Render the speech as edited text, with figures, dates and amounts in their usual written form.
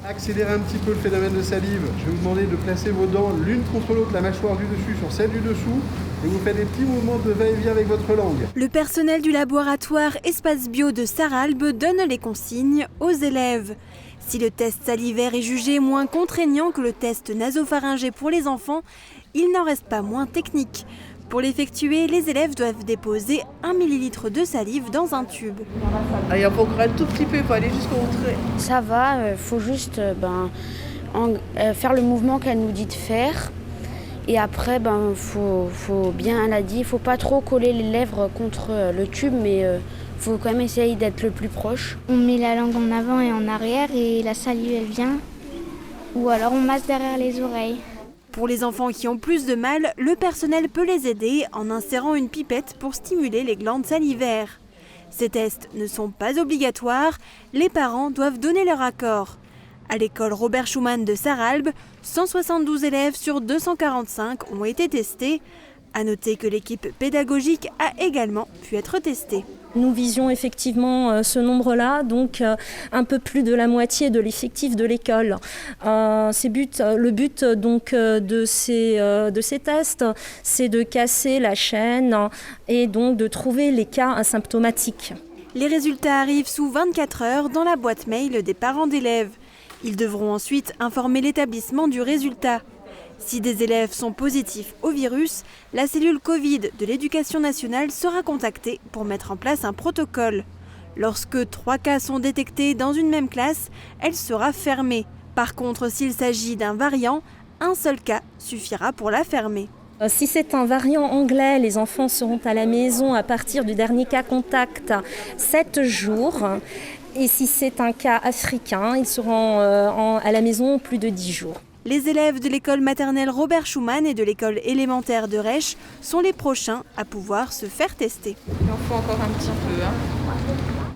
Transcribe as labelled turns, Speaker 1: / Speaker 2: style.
Speaker 1: Accélérer un petit peu le phénomène de salive, je vais vous demander de placer vos dents l'une contre l'autre, la mâchoire du dessus sur celle du dessous, et vous faites des petits mouvements de va-et-vient avec votre langue.
Speaker 2: Le personnel du laboratoire Espace Bio de Sarralbe donne les consignes aux élèves. Si le test salivaire est jugé moins contraignant que le test nasopharyngé pour les enfants, il n'en reste pas moins technique. Pour l'effectuer, les élèves doivent déposer 1 ml de salive dans un tube.
Speaker 3: Il y a encore un tout petit peu pour aller jusqu'au trait.
Speaker 4: Ça va, faut juste faire le mouvement qu'elle nous dit de faire. Et après, faut bien, elle a dit, il ne faut pas trop coller les lèvres contre le tube, mais faut quand même essayer d'être le plus proche.
Speaker 5: On met la langue en avant et en arrière et la salive elle vient. Ou alors on masse derrière les oreilles.
Speaker 2: Pour les enfants qui ont plus de mal, le personnel peut les aider en insérant une pipette pour stimuler les glandes salivaires. Ces tests ne sont pas obligatoires, les parents doivent donner leur accord. À l'école Robert Schuman de Sarralbe, 172 élèves sur 245 ont été testés. À noter que l'équipe pédagogique a également pu être testée.
Speaker 6: Nous visions effectivement ce nombre-là, donc un peu plus de la moitié de l'effectif de l'école. Le but donc, de ces tests, c'est de casser la chaîne et donc de trouver les cas asymptomatiques.
Speaker 2: Les résultats arrivent sous 24 heures dans la boîte mail des parents d'élèves. Ils devront ensuite informer l'établissement du résultat. Si des élèves sont positifs au virus, la cellule Covid de l'Éducation nationale sera contactée pour mettre en place un protocole. Lorsque 3 cas sont détectés dans une même classe, elle sera fermée. Par contre, s'il s'agit d'un variant, un seul cas suffira pour la fermer.
Speaker 6: Si c'est un variant anglais, les enfants seront à la maison à partir du dernier cas contact 7 jours. Et si c'est un cas africain, ils seront à la maison plus de 10 jours.
Speaker 2: Les élèves de l'école maternelle Robert Schuman et de l'école élémentaire de Resch sont les prochains à pouvoir se faire tester.
Speaker 3: Il en faut encore un petit peu.